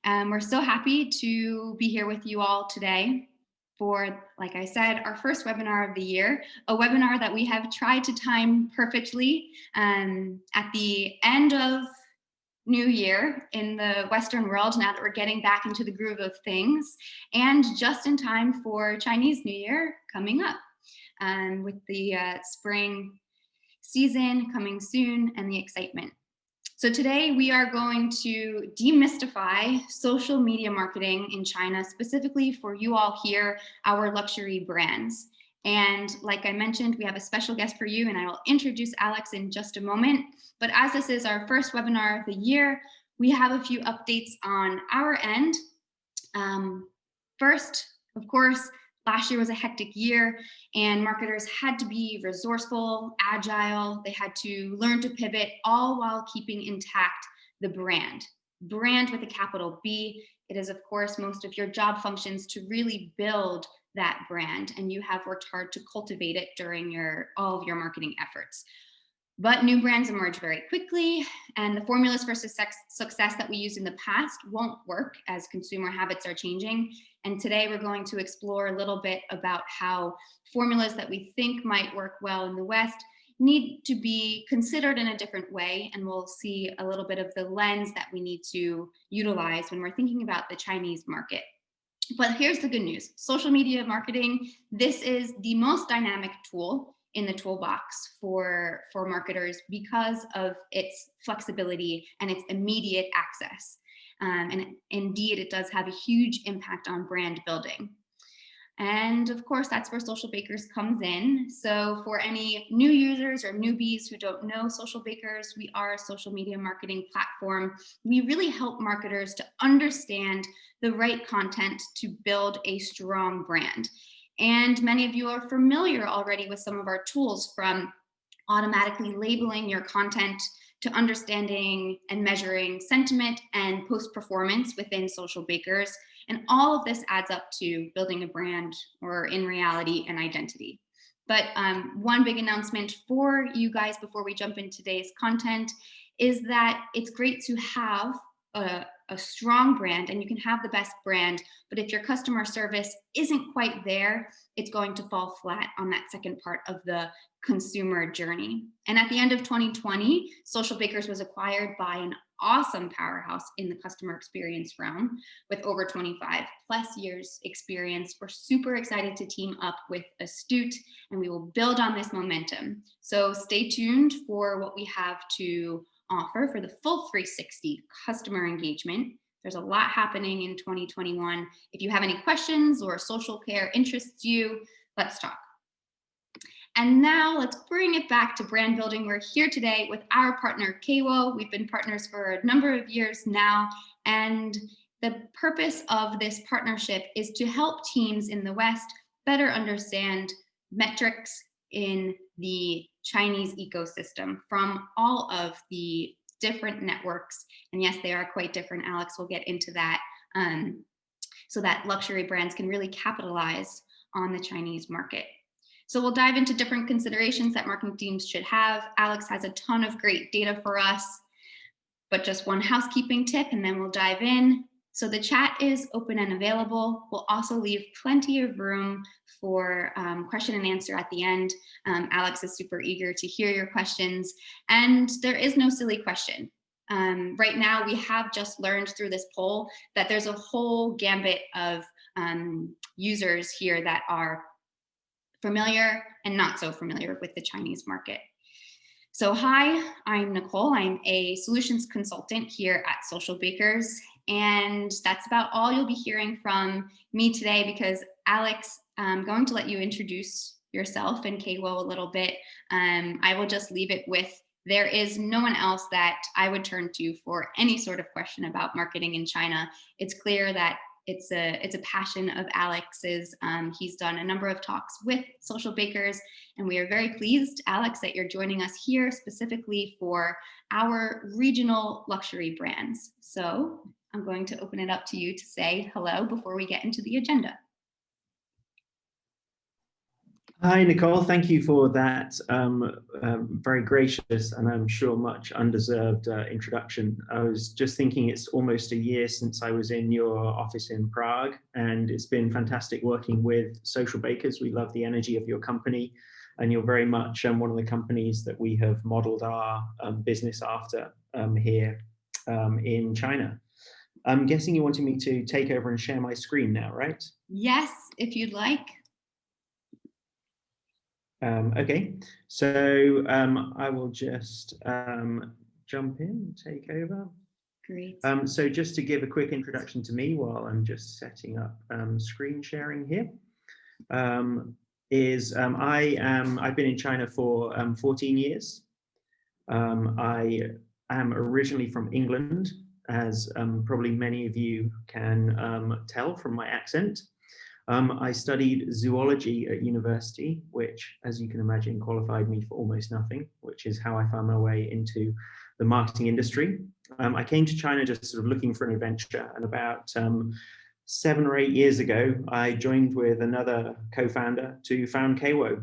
We're so happy to be here with you all today for, like I said, our first webinar of the year, a webinar that we have tried to time perfectly at the end of New Year in the Western world, now that we're getting back into the groove of things, and just in time for Chinese New Year coming up, with the spring season coming soon and the excitement. So today we are going to demystify social media marketing in China, specifically for you all here, our luxury brands. And like I mentioned, we have a special guest for you, and I will introduce Alex in just a moment. But as this is our first webinar of the year, we have a few updates on our end. First, of course, last year was a hectic year, and marketers had to be resourceful, agile. They had to learn to pivot, all while keeping intact the brand. Brand with a capital B. It is, of course, most of your job functions to really build that brand, and you have worked hard to cultivate it during all of your marketing efforts. But new brands emerge very quickly, and the formulas for success that we used in the past won't work as consumer habits are changing. And today we're going to explore a little bit about how formulas that we think might work well in the West need to be considered in a different way, and we'll see a little bit of the lens that we need to utilize when we're thinking about the Chinese market. But here's the good news. Social media marketing, this is the most dynamic tool in the toolbox for marketers because of its flexibility and its immediate access. And indeed, it does have a huge impact on brand building. And of course, that's where Social Bakers comes in. So for any new users or newbies who don't know Social Bakers, we are a social media marketing platform. We really help marketers to understand the right content to build a strong brand. And many of you are familiar already with some of our tools, from automatically labeling your content to understanding and measuring sentiment and post performance within Social Bakers. And all of this adds up to building a brand, or in reality, an identity. But one big announcement for you guys before we jump into today's content is that it's great to have a strong brand, and you can have the best brand, but if your customer service isn't quite there, it's going to fall flat on that second part of the consumer journey. And at the end of 2020, Social Bakers was acquired by an awesome powerhouse in the customer experience realm with over 25 plus years experience. We're super excited to team up with Astute, and we will build on this momentum. So stay tuned for what we have to offer for the full 360 customer engagement. There's a lot happening in 2021. If you have any questions or social care interests you, let's talk. And now let's bring it back to brand building. We're here today with our partner, Keiwo. We've been partners for a number of years now, and the purpose of this partnership is to help teams in the West better understand metrics in the Chinese ecosystem from all of the different networks. And yes, they are quite different. Alex will get into that, so that luxury brands can really capitalize on the Chinese market. So we'll dive into different considerations that marketing teams should have. Alex has a ton of great data for us, but just one housekeeping tip, and then we'll dive in. So the chat is open and available. We'll also leave plenty of room for question and answer at the end. Alex is super eager to hear your questions, and there is no silly question. Right now, we have just learned through this poll that there's a whole gambit of users here that are familiar and not so familiar with the Chinese market. So hi, I'm Nicole. I'm a solutions consultant here at Social Bakers, and that's about all you'll be hearing from me today, because Alex, I'm going to let you introduce yourself and Keiwo a little bit. I will just leave it with, there is no one else that I would turn to for any sort of question about marketing in China. It's clear that it's a passion of Alex's. He's done a number of talks with Social Bakers, and we are very pleased, Alex, that you're joining us here specifically for our regional luxury brands. So I'm going to open it up to you to say hello before we get into the agenda. Hi, Nicole. Thank you for that very gracious and I'm sure much undeserved introduction. I was just thinking it's almost a year since I was in your office in Prague, and it's been fantastic working with Social Bakers. We love the energy of your company, and you're very much one of the companies that we have modeled our business after here in China. I'm guessing you wanted me to take over and share my screen now, right? Yes, if you'd like. Okay, so I will just jump in, take over. Great. So just to give a quick introduction to me while I'm just setting up screen sharing here, I've been in China for 14 years. I am originally from England, as probably many of you can tell from my accent. I studied zoology at university, which, as you can imagine, qualified me for almost nothing, which is how I found my way into the marketing industry. I came to China just sort of looking for an adventure, and about 7 or 8 years ago, I joined with another co-founder to found Kwo.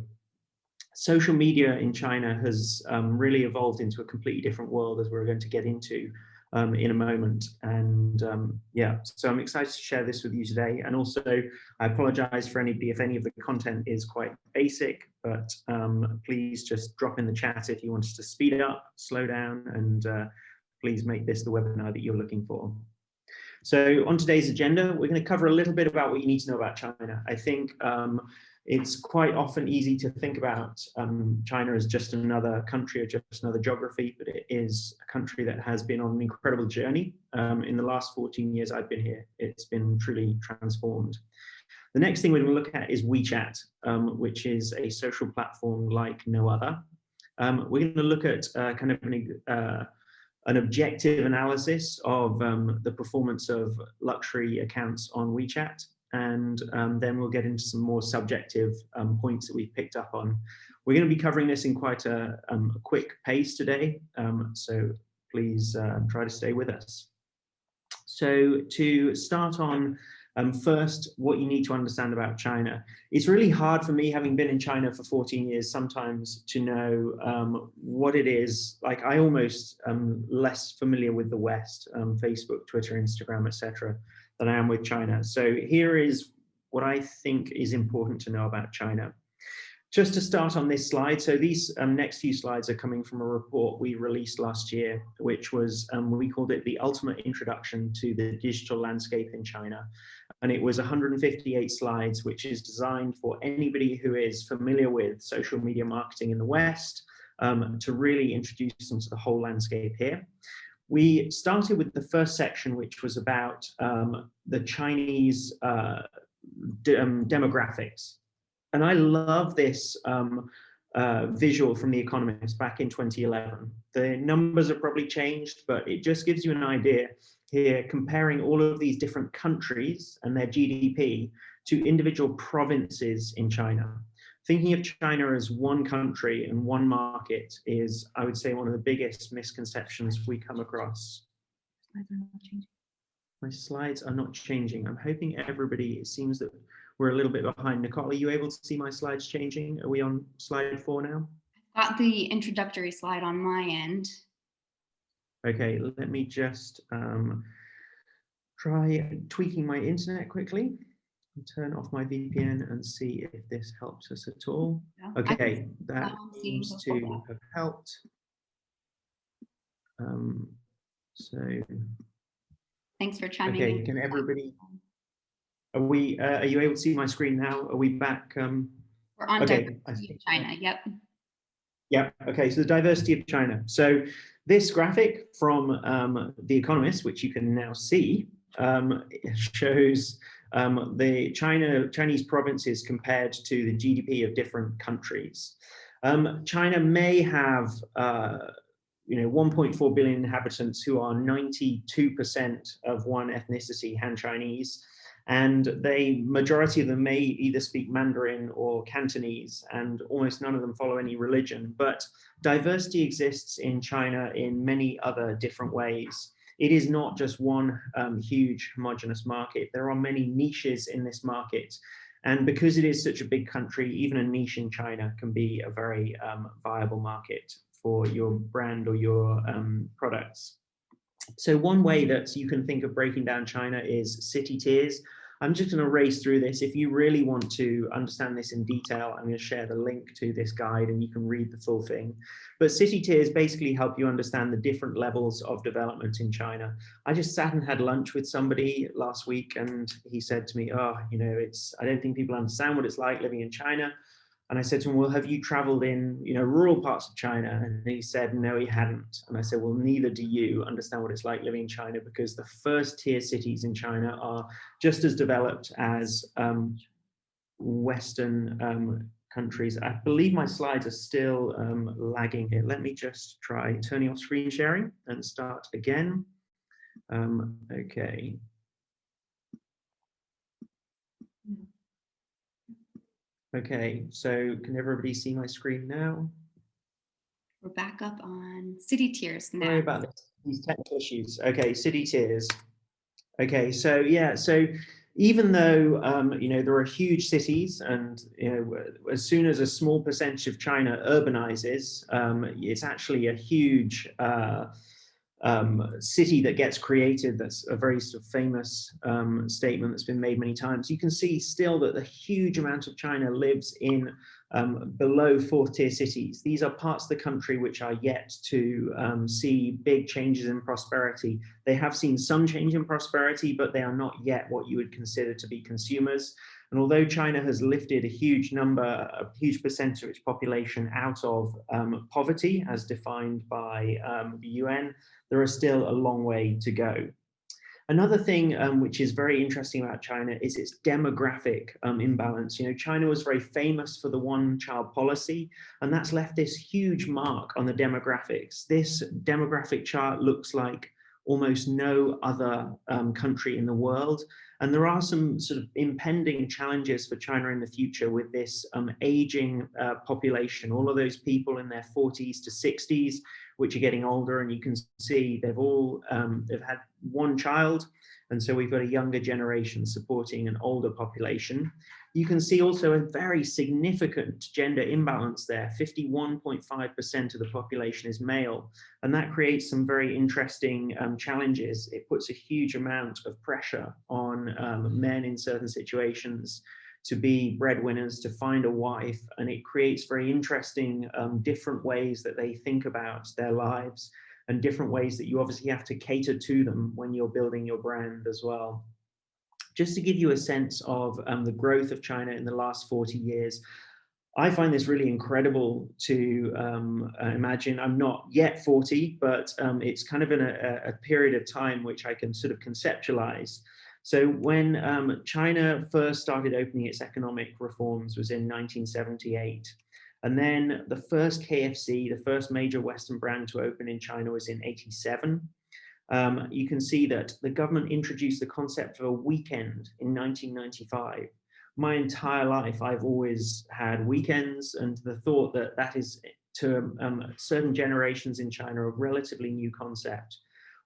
Social media in China has really evolved into a completely different world, as we're going to get into in a moment. And yeah, so I'm excited to share this with you today. And also, I apologize for anybody if any of the content is quite basic, but please just drop in the chat if you want us to speed it up, slow down, and please make this the webinar that you're looking for. So on today's agenda, we're going to cover a little bit about what you need to know about China. I think it's quite often easy to think about China as just another country or just another geography, but it is a country that has been on an incredible journey. In the last 14 years I've been here, it's been truly transformed. The next thing we're going to look at is Wechat, which is a social platform like no other. We're going to look at kind of an objective analysis of the performance of luxury accounts on Wechat. And then we'll get into some more subjective points that we've picked up on. We're going to be covering this in quite a quick pace today, so please try to stay with us. So to start on, first, what you need to understand about China. It's really hard for me, having been in China for 14 years, sometimes to know what it is. Like, I almost am less familiar with the West, Facebook, Twitter, Instagram, etc., than I am with China. So here is what I think is important to know about China. Just to start on this slide, so these next few slides are coming from a report we released last year, which was, we called it the Ultimate Introduction to the Digital Landscape in China. And it was 158 slides, which is designed for anybody who is familiar with social media marketing in the West, to really introduce them to the whole landscape here. We started with the first section, which was about the Chinese demographics. And I love this visual from The Economist back in 2011. The numbers have probably changed, but it just gives you an idea here, comparing all of these different countries and their GDP to individual provinces in China. Thinking of China as one country and one market is, I would say, one of the biggest misconceptions we come across. My slides are not changing. I'm hoping everybody, it seems that we're a little bit behind. Nicole, are you able to see my slides changing? Are we on slide 4 now? I've got the introductory slide on my end. Okay, let me just try tweaking my internet quickly. Turn off my VPN and see if this helps us at all. Okay, that seems to have helped. So thanks for chiming in. Okay, can everybody? Are you able to see my screen now? Are we back? We're on diversity of China. Yep. Yeah. Okay. So the diversity of China. So this graphic from The Economist, which you can now see, shows the Chinese provinces compared to the GDP of different countries. China may have 1.4 billion inhabitants who are 92% of one ethnicity, Han Chinese, and the majority of them may either speak Mandarin or Cantonese, and almost none of them follow any religion. But diversity exists in China in many other different ways. It is not just one huge homogenous market. There are many niches in this market. And because it is such a big country, even a niche in China can be a very viable market for your brand or your products. So one way that you can think of breaking down China is city tiers. I'm just going to race through this. If you really want to understand this in detail, I'm going to share the link to this guide and you can read the full thing. But city tiers basically help you understand the different levels of development in China. I just sat and had lunch with somebody last week and he said to me, oh, you know, I don't think people understand what it's like living in China. And I said to him, well, have you traveled in, you know, rural parts of China? And he said, no, he hadn't. And I said, well, neither do you understand what it's like living in China, because the first tier cities in China are just as developed as Western countries. I believe my slides are still lagging here. Let me just try turning off screen sharing and start again. Okay. Okay, so can everybody see my screen now? We're back up on city tiers now. Sorry about this, these technical issues. Okay, city tiers. Okay, so yeah, so even though you know, there are huge cities, and you know, as soon as a small percentage of China urbanizes, it's actually a huge city that gets created. That's a very sort of famous statement that's been made many times. You can see still that the huge amount of China lives in below fourth tier cities. These are parts of the country which are yet to see big changes in prosperity. They have seen some change in prosperity, but they are not yet what you would consider to be consumers. And although China has lifted a huge percentage of its population out of poverty as defined by the UN, there is still a long way to go. Another thing which is very interesting about China is its demographic imbalance. You know, China was very famous for the one-child policy, and that's left this huge mark on the demographics. This demographic chart looks like almost no other country in the world. And there are some sort of impending challenges for China in the future with this aging population, all of those people in their 40s to 60s, which are getting older, and you can see they've had one child, and so we've got a younger generation supporting an older population. You can see also a very significant gender imbalance there. 51.5% of the population is male, and that creates some very interesting challenges. It puts a huge amount of pressure on men in certain situations to be breadwinners, to find a wife, and it creates very interesting different ways that they think about their lives, and different ways that you obviously have to cater to them when you're building your brand as well. Just to give you a sense of the growth of China in the last 40 years, I find this really incredible to imagine. I'm not yet 40, but it's kind of in a period of time which I can sort of conceptualize. So when China first started opening its economic reforms was in 1978. And then the first KFC, the first major Western brand to open in China, was in 87. You can see that the government introduced the concept of a weekend in 1995. My entire life, I've always had weekends, and the thought that that is to certain generations in China a relatively new concept.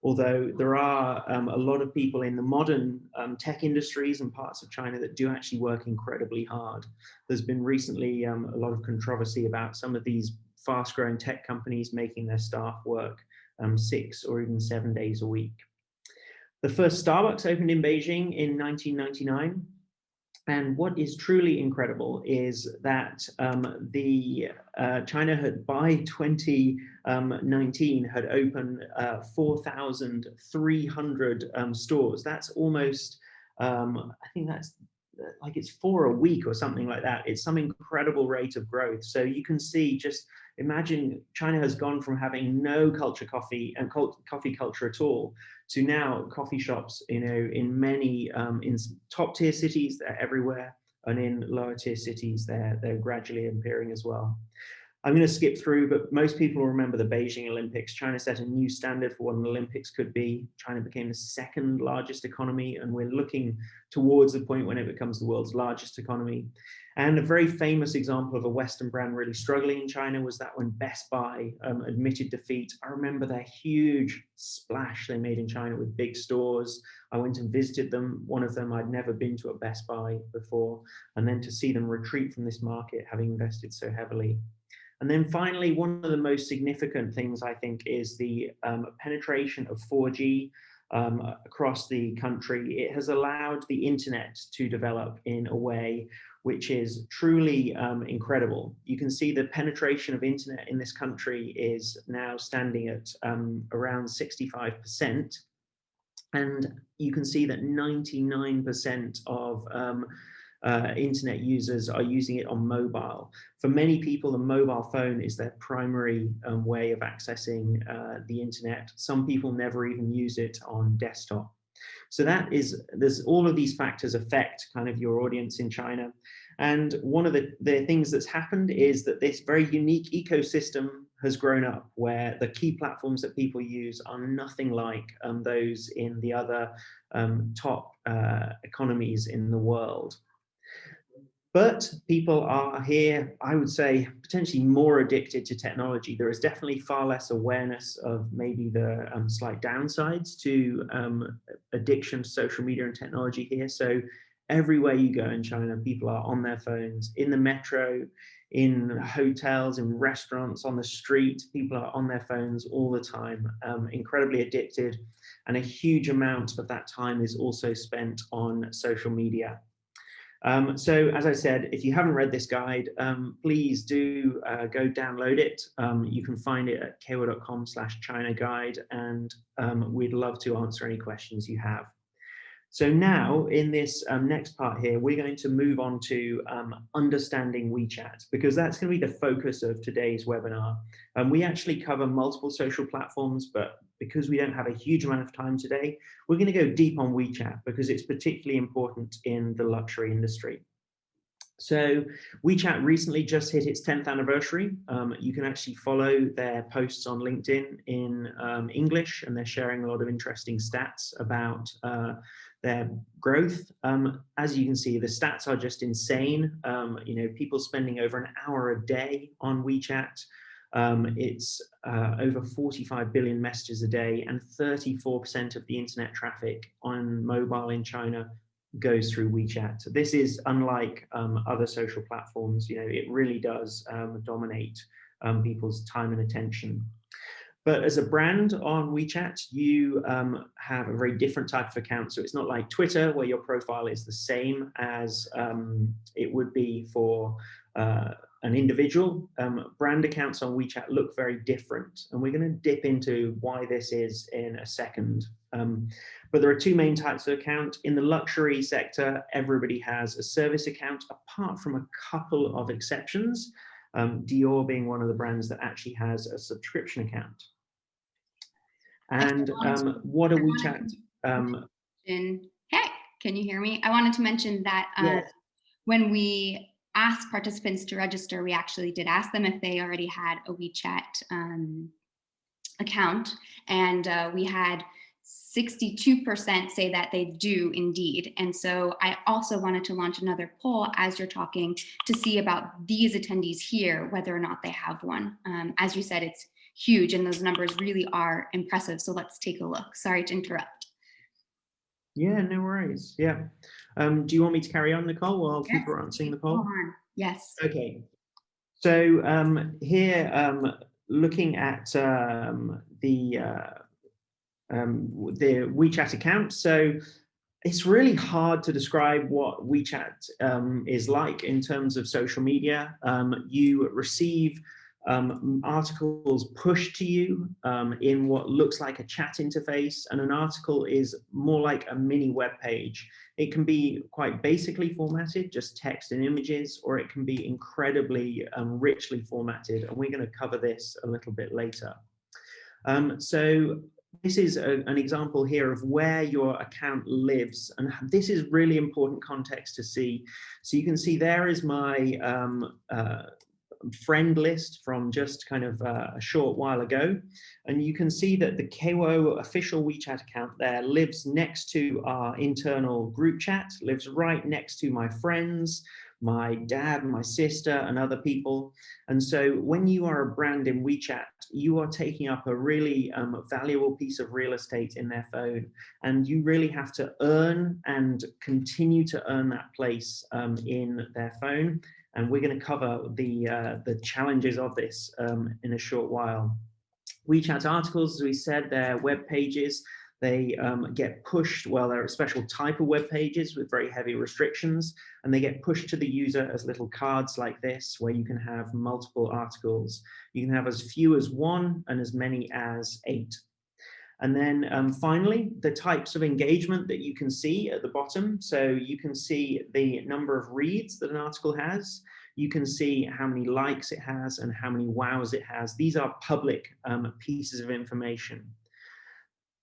Although there are a lot of people in the modern tech industries and parts of China that do actually work incredibly hard. There's been recently a lot of controversy about some of these fast-growing tech companies making their staff work 6 or even 7 days a week. The first Starbucks opened in Beijing in 1999. And what is truly incredible is that China had, by 2019, had opened 4,300 stores. That's almost, I think that's like it's 4 a week or something like that. It's some incredible rate of growth. So you can see, just imagine China has gone from having no coffee culture at all to now coffee shops, you know, in many in top tier cities, they're everywhere, and in lower tier cities, they're gradually appearing as well. I'm going to skip through, but most people will remember the Beijing Olympics. China set a new standard for what an Olympics could be. China became the second largest economy, and we're looking towards the point when it becomes the world's largest economy. And a very famous example of a Western brand really struggling in China was that when Best Buy admitted defeat. I remember their huge splash they made in China with big stores. I went and visited them. One of them, I'd never been to a Best Buy before. And then to see them retreat from this market, having invested so heavily. And then finally, one of the most significant things I think is the penetration of 4G across the country. It has allowed the internet to develop in a way which is truly incredible. You can see the penetration of internet in this country is now standing at around 65%. And you can see that 99% of internet users are using it on mobile. For many people, the mobile phone is their primary way of accessing the internet. Some people never even use it on desktop. So there's all of these factors affect kind of your audience in China. And one of the things that's happened is that this very unique ecosystem has grown up where the key platforms that people use are nothing like those in the other top economies in the world. But people are here, I would say, potentially more addicted to technology. There is definitely far less awareness of maybe the slight downsides to addiction to social media and technology here. So everywhere you go in China, people are on their phones, in the metro, in hotels, in restaurants, on the street. People are on their phones all the time, incredibly addicted. And a huge amount of that time is also spent on social media. So as I said, if you haven't read this guide, please do go download it. You can find it at keiwo.com/China guide, and we'd love to answer any questions you have. So now in this next part here, we're going to move on to understanding WeChat, because that's going to be the focus of today's webinar. We actually cover multiple social platforms, but because we don't have a huge amount of time today, we're going to go deep on WeChat because it's particularly important in the luxury industry. So WeChat recently just hit its 10th anniversary. You can actually follow their posts on LinkedIn in English, and they're sharing a lot of interesting stats about their growth. As you can see, the stats are just insane. You know, people spending over an hour a day on WeChat. It's over 45 billion messages a day, and 34% of the internet traffic on mobile in China goes through WeChat. So this is unlike other social platforms. You know, it really does dominate people's time and attention. But as a brand on WeChat, you have a very different type of account. So it's not like Twitter, where your profile is the same as it would be for an individual. Brand accounts on WeChat look very different, and we're going to dip into why this is in a second. But there are two main types of account. In the luxury sector, everybody has a service account, apart from a couple of exceptions, Dior being one of the brands that actually has a subscription account. And what a WeChat... Hey, can you hear me? I wanted to mention that yes. When we asked participants to register, we actually did ask them if they already had a WeChat account, and we had 62% say that they do indeed. And so I also wanted to launch another poll as you're talking to see about these attendees here, whether or not they have one. As you said, it's huge, and those numbers really are impressive. So let's take a look. Sorry to interrupt. Yeah, no worries. Yeah. Do you want me to carry on, Nicole, while Yes, people are answering the poll? go on. Yes. Okay. So here, looking at the WeChat account. So it's really hard to describe what WeChat is like in terms of social media. You receive articles pushed to you in what looks like a chat interface, and an article is more like a mini web page. It can be quite basically formatted, just text and images, or it can be incredibly richly formatted, and we're going to cover this a little bit later. So this is an example here of where your account lives, and this is really important context to see. So you can see there is my friend list from just kind of a short while ago, and you can see that the Keiwo official WeChat account there lives next to our internal group chat, lives right next to my friends, my dad, my sister, and other people. And so when you are a brand in WeChat, you are taking up a really valuable piece of real estate in their phone. And you really have to earn and continue to earn that place in their phone. And we're going to cover the challenges of this in a short while. Wechat Articles, as we said, they're web pages. They get pushed, well, they're a special type of web pages with very heavy restrictions, and they get pushed to the user as little cards like this, where you can have multiple articles. You can have as few as 1 and as many as 8. And then finally, the types of engagement that you can see at the bottom. So you can see the number of reads that an article has. You can see how many likes it has and how many wows it has. These are public pieces of information.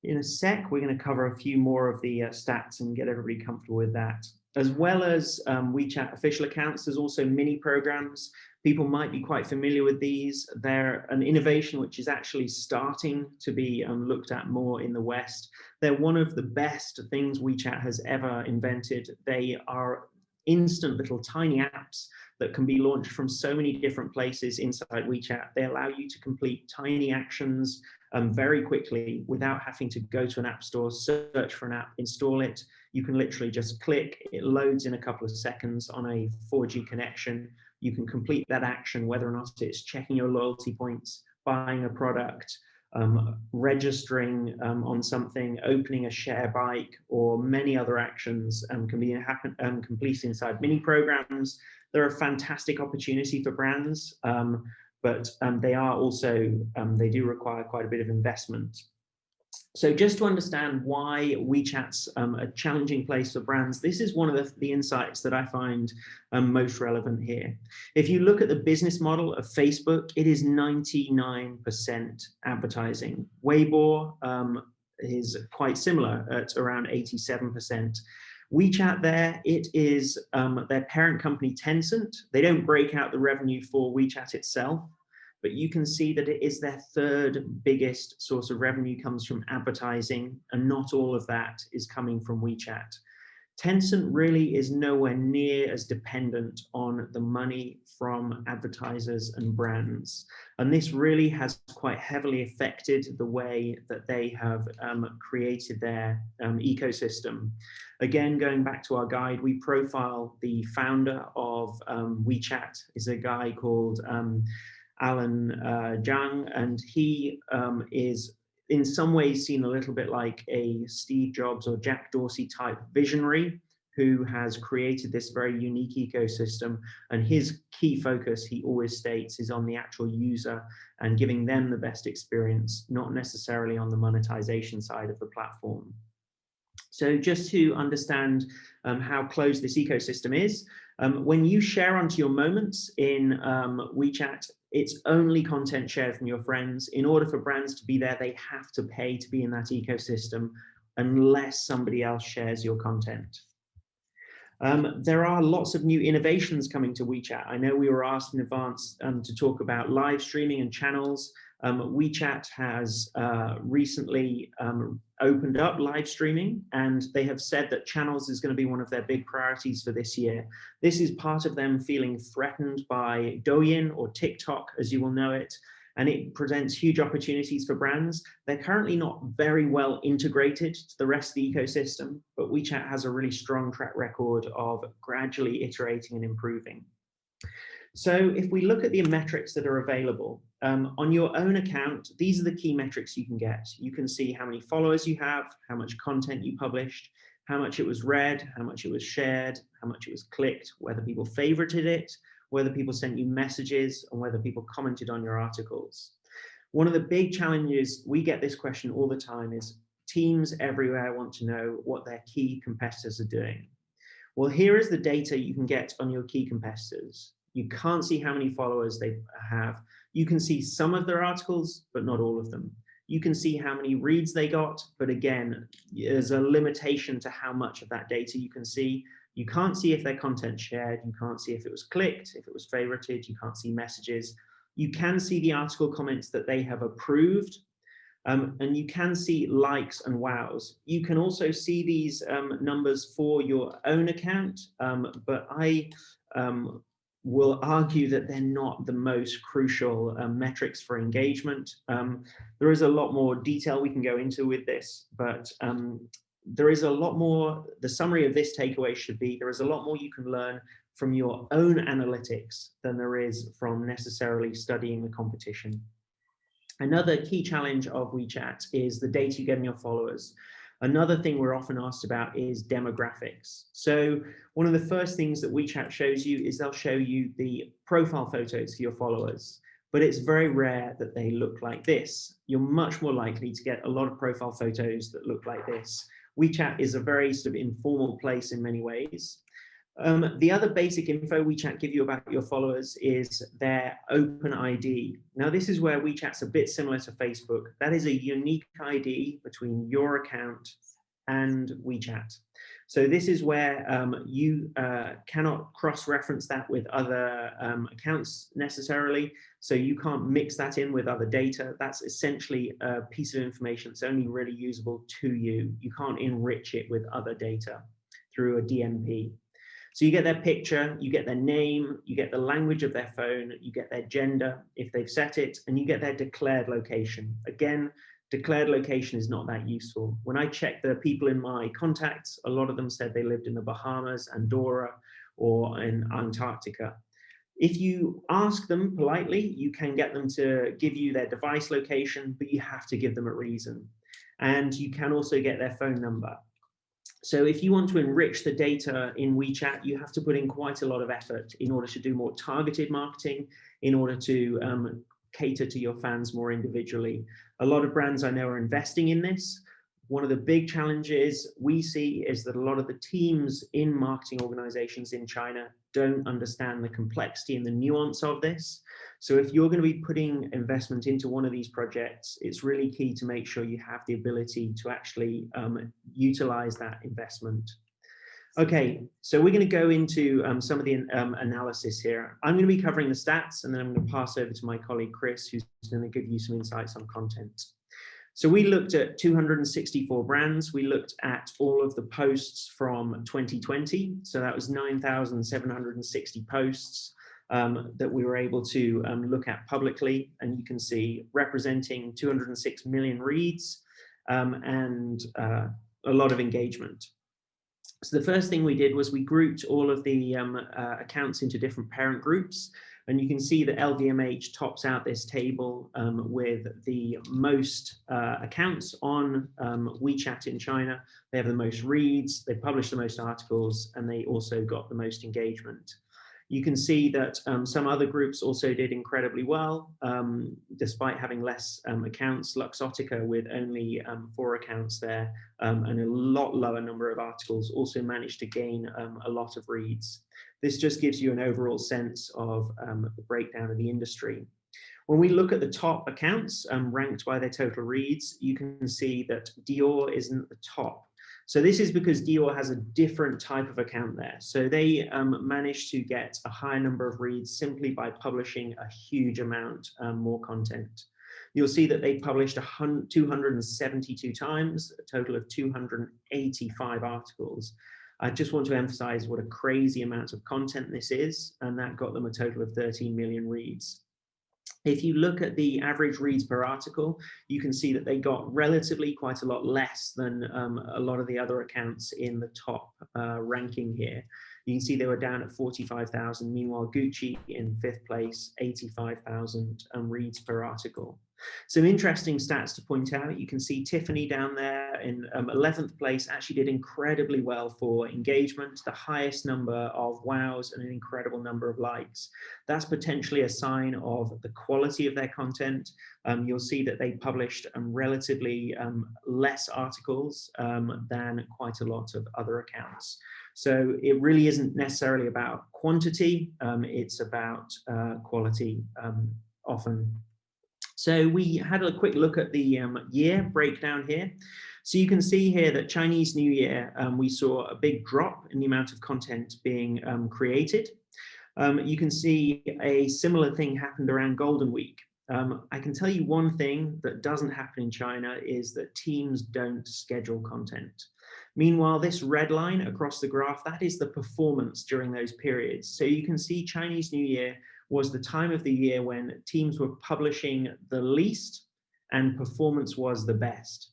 In a sec, we're going to cover a few more of the stats and get everybody comfortable with that. As well as WeChat official accounts, there's also mini programs. People might be quite familiar with these. They're an innovation which is actually starting to be looked at more in the West. They're one of the best things WeChat has ever invented. They are instant little tiny apps that can be launched from so many different places inside WeChat. They allow you to complete tiny actions very quickly without having to go to an app store, search for an app, install it. You can literally just click, it loads in a couple of seconds on a 4G connection. You can complete that action, whether or not it's checking your loyalty points, buying a product, registering on something, opening a share bike, or many other actions can be complete inside mini programs. They're a fantastic opportunity for brands, but they are also, they do require quite a bit of investment. So just to understand why WeChat's a challenging place for brands, this is one of the insights that I find most relevant here. If you look at the business model of Facebook, it is 99% advertising. Weibo is quite similar at around 87%. WeChat there, it is their parent company Tencent. They don't break out the revenue for WeChat itself, but you can see that it is their third biggest source of revenue comes from advertising, and not all of that is coming from WeChat. Tencent really is nowhere near as dependent on the money from advertisers and brands. And this really has quite heavily affected the way that they have created their ecosystem. Again, going back to our guide, we profile the founder of WeChat, is a guy called Alan Zhang, and he is in some ways seen a little bit like a Steve Jobs or Jack Dorsey type visionary who has created this very unique ecosystem. And his key focus, he always states, is on the actual user and giving them the best experience, not necessarily on the monetization side of the platform. So just to understand how closed this ecosystem is, when you share onto your moments in WeChat, it's only content shared from your friends. In order for brands to be there, they have to pay to be in that ecosystem unless somebody else shares your content. There are lots of new innovations coming to WeChat. I know we were asked in advance to talk about live streaming and channels. WeChat has recently opened up live streaming, and they have said that channels is going to be one of their big priorities for this year. This is part of them feeling threatened by Douyin or TikTok, as you will know it, and it presents huge opportunities for brands. They're currently not very well integrated to the rest of the ecosystem, but WeChat has a really strong track record of gradually iterating and improving. So if we look at the metrics that are available, on your own account, these are the key metrics you can get. You can see how many followers you have, how much content you published, how much it was read, how much it was shared, how much it was clicked, whether people favorited it, whether people sent you messages, and whether people commented on your articles. One of the big challenges, we get this question all the time, is teams everywhere want to know what their key competitors are doing. Well, here is the data you can get on your key competitors. You can't see how many followers they have. You can see some of their articles, but not all of them. You can see how many reads they got, but again, there's a limitation to how much of that data you can see. You can't see if their content shared. You can't see if it was clicked, if it was favorited. You can't see messages. You can see the article comments that they have approved, and you can see likes and wows. You can also see these numbers for your own account, but I will argue that they're not the most crucial metrics for engagement. There is a lot more detail we can go into with this, but there is a lot more. The summary of this takeaway should be there is a lot more you can learn from your own analytics than there is from necessarily studying the competition. Another key challenge of WeChat is the data you get in your followers. Another thing we're often asked about is demographics. So one of the first things that WeChat shows you is they'll show you the profile photos for your followers, but it's very rare that they look like this. You're much more likely to get a lot of profile photos that look like this. WeChat is a very sort of informal place in many ways. The other basic info WeChat give you about your followers is their open ID. Now, this is where WeChat's a bit similar to Facebook. That is a unique ID between your account and WeChat. So this is where you cannot cross-reference that with other accounts necessarily. So you can't mix that in with other data. That's essentially a piece of information that's only really usable to you. You can't enrich it with other data through a DMP. So you get their picture, you get their name, you get the language of their phone, you get their gender, if they've set it, and you get their declared location. Again, declared location is not that useful. When I checked the people in my contacts, a lot of them said they lived in the Bahamas, Andorra, or in Antarctica. If you ask them politely, you can get them to give you their device location, but you have to give them a reason. And you can also get their phone number. So if you want to enrich the data in WeChat, you have to put in quite a lot of effort in order to do more targeted marketing, in order to cater to your fans more individually. A lot of brands I know are investing in this. One of the big challenges we see is that a lot of the teams in marketing organizations in China don't understand the complexity and the nuance of this. So if you're going to be putting investment into one of these projects, it's really key to make sure you have the ability to actually utilize that investment. Okay, so we're going to go into some of the analysis here. I'm going to be covering the stats, and then I'm going to pass over to my colleague Chris, who's going to give you some insights on content. So we looked at 264 brands. We looked at all of the posts from 2020. So that was 9,760 posts that we were able to look at publicly. And you can see representing 206 million reads and a lot of engagement. So the first thing we did was we grouped all of the accounts into different parent groups. And you can see that LVMH tops out this table with the most accounts on WeChat in China. They have the most reads, they publish the most articles, and they also got the most engagement. You can see that some other groups also did incredibly well, despite having less accounts. Luxottica with only 4 accounts there and a lot lower number of articles also managed to gain a lot of reads. This just gives you an overall sense of the breakdown of the industry. When we look at the top accounts ranked by their total reads, you can see that Dior isn't at the top. So this is because Dior has a different type of account there. So they managed to get a higher number of reads simply by publishing a huge amount more content. You'll see that they published 272 times, a total of 285 articles. I just want to emphasize what a crazy amount of content this is, and that got them a total of 13 million reads. If you look at the average reads per article, you can see that they got relatively quite a lot less than a lot of the other accounts in the top ranking here. You can see they were down at 45,000. Meanwhile, Gucci in 5th place, 85,000 reads per article. Some interesting stats to point out. You can see Tiffany down there in 11th place actually did incredibly well for engagement, the highest number of wows and an incredible number of likes. That's potentially a sign of the quality of their content. You'll see that they published relatively less articles than quite a lot of other accounts. So it really isn't necessarily about quantity, it's about quality often. So we had a quick look at the year breakdown here. So you can see here that Chinese New Year, we saw a big drop in the amount of content being created. You can see a similar thing happened around Golden Week. I can tell you one thing that doesn't happen in China is that teams don't schedule content. Meanwhile, this red line across the graph, that is the performance during those periods. So you can see Chinese New Year was the time of the year when teams were publishing the least and performance was the best.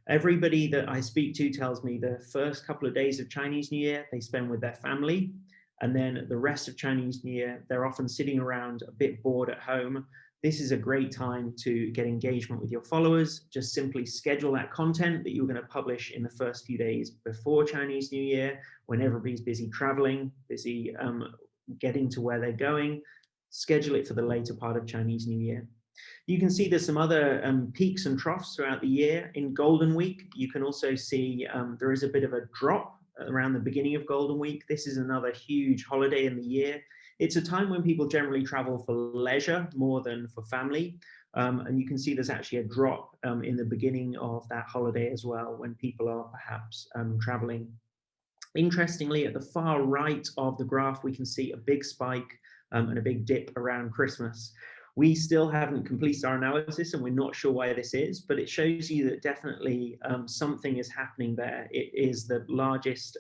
Everybody that I speak to tells me the first couple of days of Chinese New Year, they spend with their family. And then the rest of Chinese New Year, they're often sitting around a bit bored at home. This is a great time to get engagement with your followers. Just simply schedule that content that you're going to publish in the first few days before Chinese New Year, when everybody's busy traveling, busy getting to where they're going. Schedule it for the later part of Chinese New Year. You can see there's some other peaks and troughs throughout the year. In Golden Week, you can also see there is a bit of a drop around the beginning of Golden Week. This is another huge holiday in the year. It's a time when people generally travel for leisure more than for family. And you can see there's actually a drop in the beginning of that holiday as well, when people are perhaps traveling. Interestingly, at the far right of the graph, we can see a big spike and a big dip around Christmas. We still haven't completed our analysis and we're not sure why this is, but it shows you that definitely something is happening there. It is the largest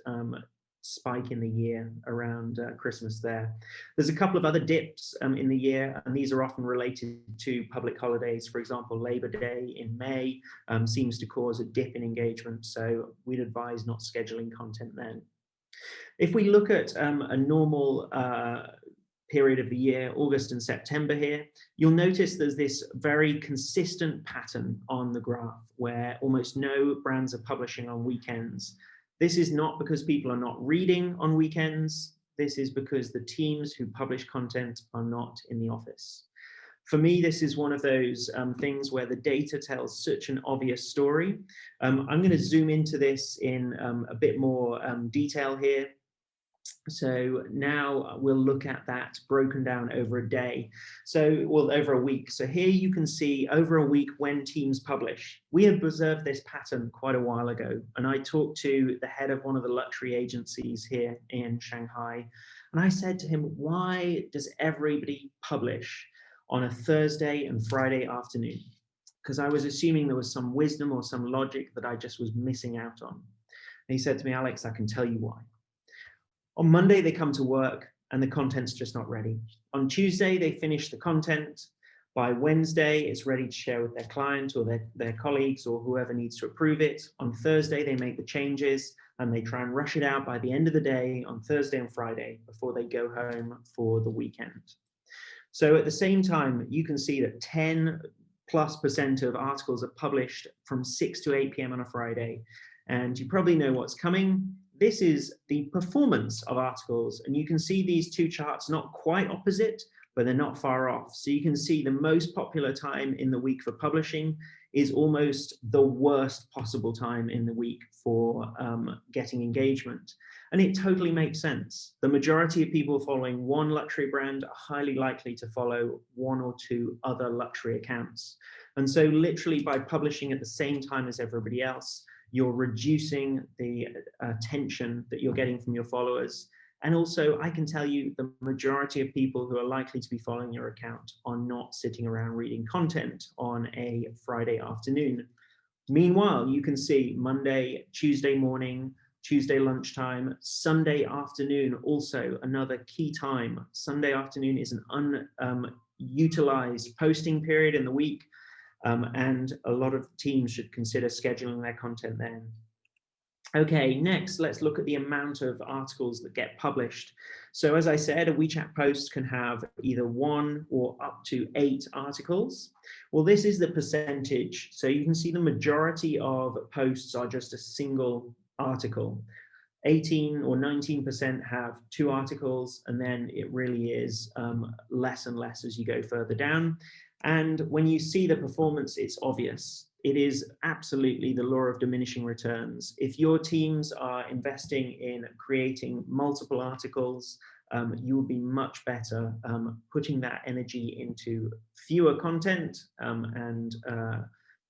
spike in the year around Christmas there. There's a couple of other dips in the year, and these are often related to public holidays. For example, Labor Day in May seems to cause a dip in engagement, so we'd advise not scheduling content then. If we look at a normal period of the year, August and September here, you'll notice there's this very consistent pattern on the graph where almost no brands are publishing on weekends. This is not because people are not reading on weekends. This is because the teams who publish content are not in the office. For me, this is one of those things where the data tells such an obvious story. I'm going to zoom into this in a bit more detail here. So now we'll look at that broken down over a day. So, well, over a week. So here you can see over a week when teams publish. We have observed this pattern quite a while ago. And I talked to the head of one of the luxury agencies here in Shanghai. And I said to him, why does everybody publish on a Thursday and Friday afternoon? Because I was assuming there was some wisdom or some logic that I just was missing out on. And he said to me, Alex, I can tell you why. On Monday, they come to work and the content's just not ready. On Tuesday, they finish the content. By Wednesday, it's ready to share with their client or their colleagues or whoever needs to approve it. On Thursday, they make the changes and they try and rush it out by the end of the day on Thursday and Friday before they go home for the weekend. So at the same time, you can see that 10+% of articles are published from 6 to 8 p.m. on a Friday. And you probably know what's coming. This is the performance of articles, and you can see these two charts not quite opposite, but they're not far off. So you can see the most popular time in the week for publishing is almost the worst possible time in the week for getting engagement. And it totally makes sense. The majority of people following one luxury brand are highly likely to follow one or two other luxury accounts. And so literally by publishing at the same time as everybody else, you're reducing the attention that you're getting from your followers. And also, I can tell you the majority of people who are likely to be following your account are not sitting around reading content on a Friday afternoon. Meanwhile, you can see Monday, Tuesday morning, Tuesday lunchtime, Sunday afternoon, also another key time. Sunday afternoon is an unutilized posting period in the week. And a lot of teams should consider scheduling their content then. Okay, next, let's look at the amount of articles that get published. So as I said, a WeChat post can have either 1 or up to 8 articles. Well, this is the percentage. So you can see the majority of posts are just a single article. 18 or 19% have 2 articles, and then it really is less and less as you go further down. And when you see the performance, it's obvious. It is absolutely the law of diminishing returns. If your teams are investing in creating multiple articles, you will be much better putting that energy into fewer content and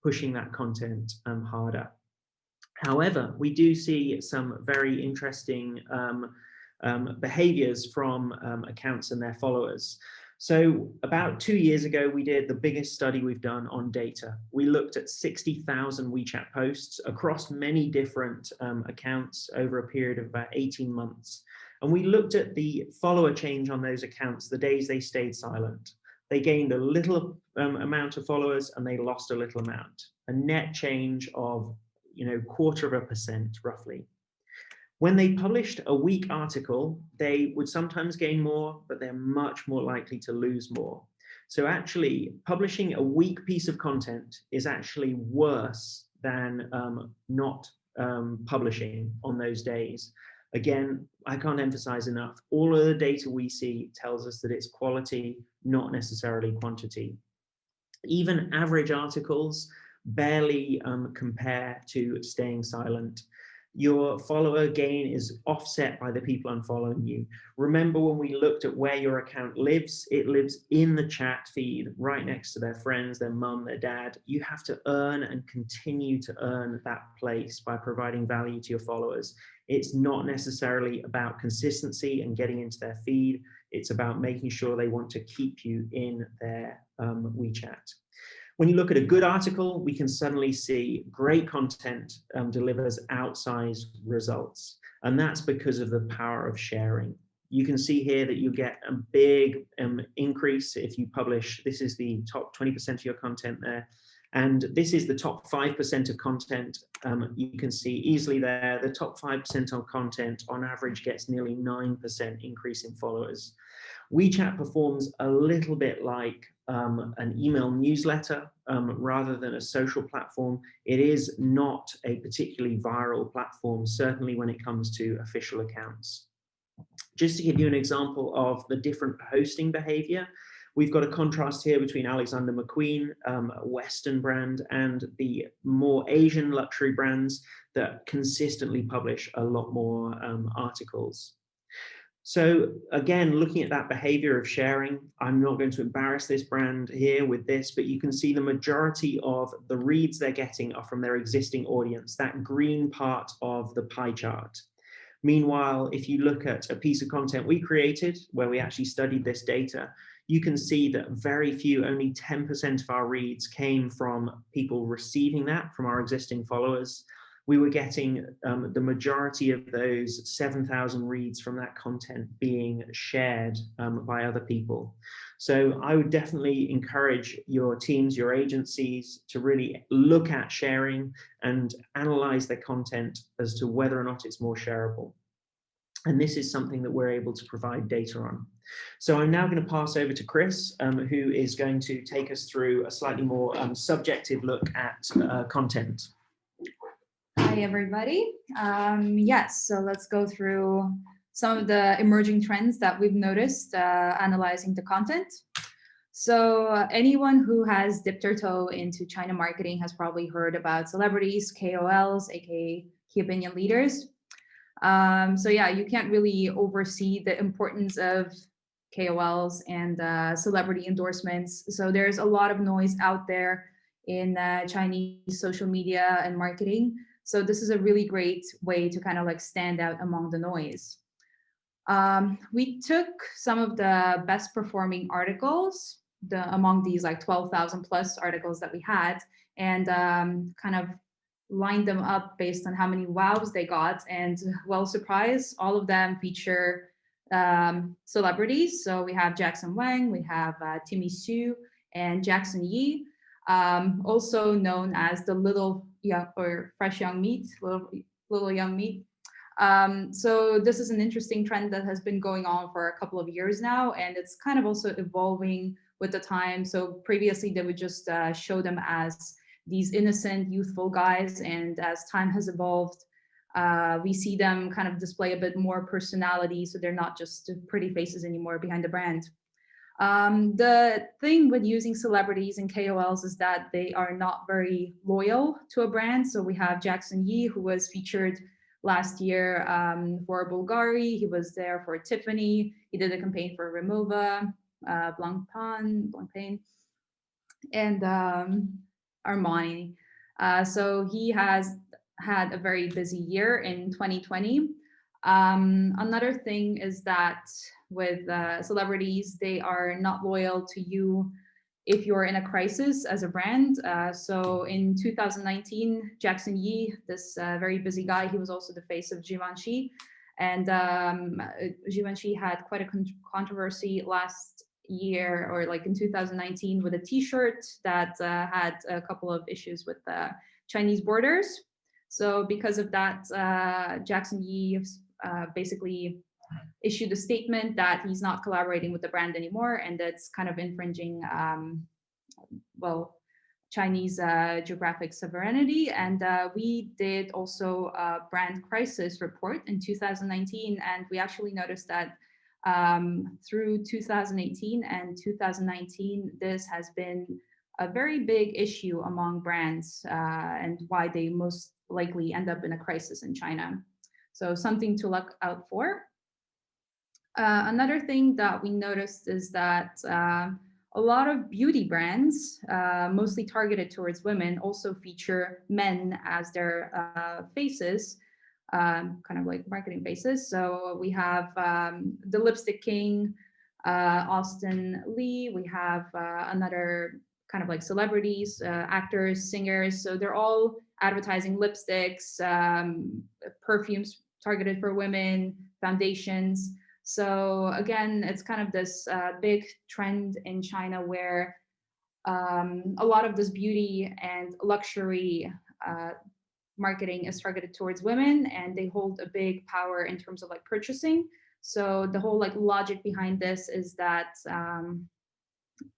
pushing that content harder. However, we do see some very interesting behaviors from accounts and their followers. So about 2 years ago, we did the biggest study we've done on data. We looked at 60,000 WeChat posts across many different accounts over a period of about 18 months. And we looked at the follower change on those accounts, the days they stayed silent. They gained a little amount of followers and they lost a little amount, a net change of 0.25% roughly. When they published a weak article, they would sometimes gain more, but they're much more likely to lose more. So actually, publishing a weak piece of content is actually worse than not publishing on those days. Again, I can't emphasize enough, all of the data we see tells us that it's quality, not necessarily quantity. Even average articles barely compare to staying silent. Your follower gain is offset by the people unfollowing you. Remember when we looked at where your account lives, it lives in the chat feed, right next to their friends, their mum, their dad. You have to earn and continue to earn that place by providing value to your followers. It's not necessarily about consistency and getting into their feed. It's about making sure they want to keep you in their WeChat. When you look at a good article, we can suddenly see great content delivers outsized results. And that's because of the power of sharing. You can see here that you get a big increase if you publish. This is the top 20% of your content there. And this is the top 5% of content. You can see easily there, the top 5% of content on average gets nearly 9% increase in followers. WeChat performs a little bit like an email newsletter rather than a social platform. It is not a particularly viral platform, certainly when it comes to official accounts. Just to give you an example of the different hosting behavior, we've got a contrast here between Alexander McQueen, a Western brand, and the more Asian luxury brands that consistently publish a lot more articles. So again, looking at that behavior of sharing, I'm not going to embarrass this brand here with this, but you can see the majority of the reads they're getting are from their existing audience, that green part of the pie chart. Meanwhile, if you look at a piece of content we created where we actually studied this data, you can see that very few, only 10% of our reads came from people receiving that from our existing followers. We were getting the majority of those 7,000 reads from that content being shared by other people. So I would definitely encourage your teams, your agencies to really look at sharing and analyze their content as to whether or not it's more shareable. And this is something that we're able to provide data on. So I'm now going to pass over to Chris, who is going to take us through a slightly more subjective look at content. Hi, everybody. Yes, so let's go through some of the emerging trends that we've noticed analyzing the content. So anyone who has dipped their toe into China marketing has probably heard about celebrities, KOLs, aka key opinion leaders. So yeah, you can't really oversee the importance of KOLs and celebrity endorsements. So there's a lot of noise out there in Chinese social media and marketing. So this is a really great way to kind of like stand out among the noise. We took some of the best performing articles among these like 12,000 plus articles that we had and kind of lined them up based on how many wows they got. And well, surprise, all of them feature celebrities. So we have Jackson Wang, we have Timmy Su and Jackson Yi, also known as the little young or fresh young meat, little young meat. So this is an interesting trend that has been going on for a couple of years now, and it's kind of also evolving with the time. So previously they would just show them as these innocent, youthful guys, and as time has evolved, we see them kind of display a bit more personality, so they're not just pretty faces anymore behind the brand. The thing with using celebrities and KOLs is that they are not very loyal to a brand. So we have Jackson Yi, who was featured last year for Bulgari. He was there for Tiffany. He did a campaign for Remova, Blancpain, and Armani. So he has had a very busy year in 2020. Another thing is that with celebrities. They are not loyal to you if you're in a crisis as a brand. So in 2019, Jackson Yee, this very busy guy, he was also the face of Givenchy. And Givenchy had quite a controversy last year, or like in 2019, with a t-shirt that had a couple of issues with the Chinese borders. So because of that, Jackson Yee basically issued a statement that he's not collaborating with the brand anymore, and that's kind of infringing, well, Chinese geographic sovereignty. And we did also a brand crisis report in 2019, and we actually noticed that through 2018 and 2019, this has been a very big issue among brands, and why they most likely end up in a crisis in China. So something to look out for. Another thing that we noticed is that a lot of beauty brands, mostly targeted towards women, also feature men as their faces, kind of like marketing faces. So we have the Lipstick King, Austin Lee. We have another kind of like celebrities, actors, singers. So they're all advertising lipsticks, perfumes targeted for women, foundations. So again, it's kind of this big trend in China where a lot of this beauty and luxury marketing is targeted towards women, and they hold a big power in terms of like purchasing. So the whole like logic behind this is that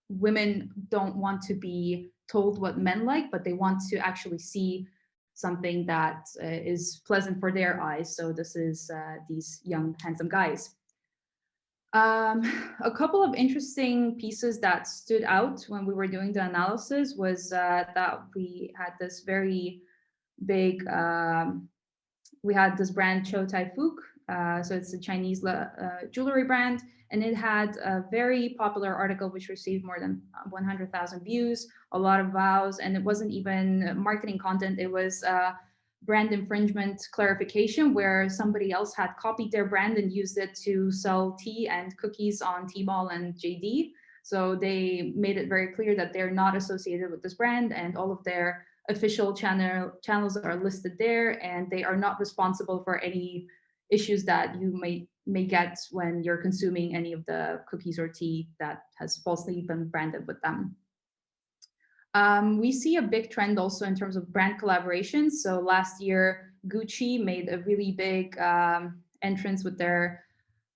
women don't want to be told what men like, but they want to actually see something that is pleasant for their eyes. So this is these young, handsome guys. A couple of interesting pieces that stood out when we were doing the analysis was that we had this very big, we had this brand Chow Tai Fook. So it's a Chinese jewelry brand, and it had a very popular article which received more than 100,000 views, a lot of vows, and it wasn't even marketing content. It was brand infringement clarification, where somebody else had copied their brand and used it to sell tea and cookies on Tmall and JD. So they made it very clear that they're not associated with this brand, and all of their official channels are listed there, and they are not responsible for any issues that you may get when you're consuming any of the cookies or tea that has falsely been branded with them. We see a big trend also in terms of brand collaborations. So last year, Gucci made a really big entrance with their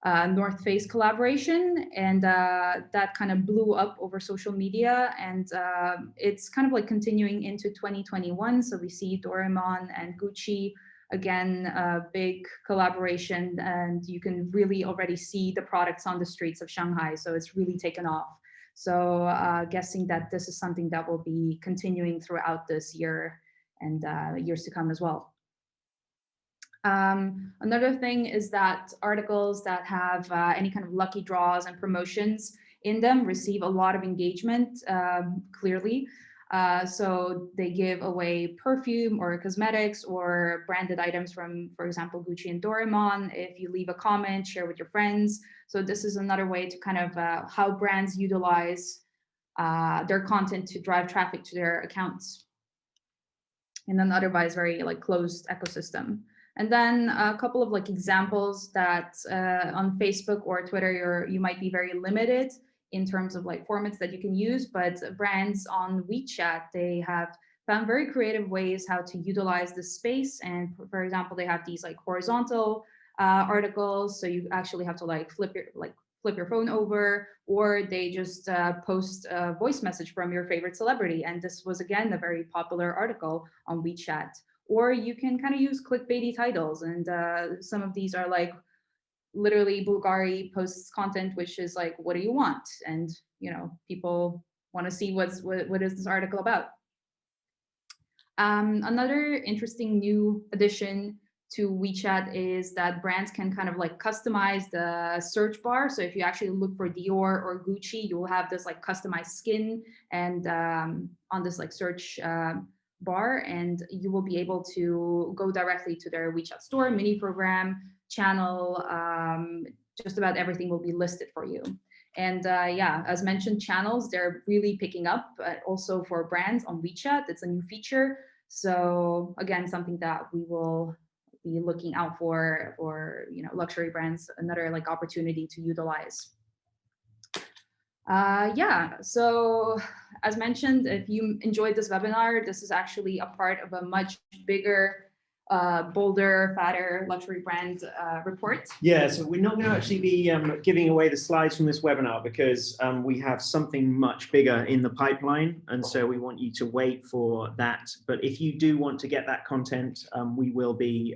North Face collaboration, and that kind of blew up over social media, and it's kind of like continuing into 2021. So we see Doraemon and Gucci, again, a big collaboration, and you can really already see the products on the streets of Shanghai. So it's really taken off. So guessing that this is something that will be continuing throughout this year and years to come as well. Another thing is that articles that have any kind of lucky draws and promotions in them receive a lot of engagement, clearly. So they give away perfume or cosmetics or branded items from, for example, Gucci and Doraemon. If you leave a comment, share with your friends. So this is another way to kind of how brands utilize their content to drive traffic to their accounts in an otherwise very like closed ecosystem. And then a couple of like examples that on Facebook or Twitter, you might be very limited in terms of like formats that you can use, but brands on WeChat, they have found very creative ways how to utilize the space. And for example, they have these like horizontal articles, so you actually have to like flip your phone over, or they just post a voice message from your favorite celebrity. And this was again a very popular article on WeChat. Or you can kind of use clickbaity titles, and some of these are like literally Bulgari posts content which is like, what do you want? And you know, people want to see what is this article about. Another interesting new addition to WeChat is that brands can kind of like customize the search bar. So if you actually look for Dior or Gucci, you will have this like customized skin and on this like search bar, and you will be able to go directly to their WeChat store, mini program, channel, just about everything will be listed for you. And yeah, as mentioned, channels, they're really picking up, also for brands on WeChat. It's a new feature. So again, something that we will be looking out for luxury brands, another like opportunity to utilize. Yeah, so as mentioned, if you enjoyed this webinar, this is actually a part of a much bigger, bolder, fatter luxury brand report. Yeah, so we're not going to actually be giving away the slides from this webinar because we have something much bigger in the pipeline, and so we want you to wait for that. But if you do want to get that content, we will be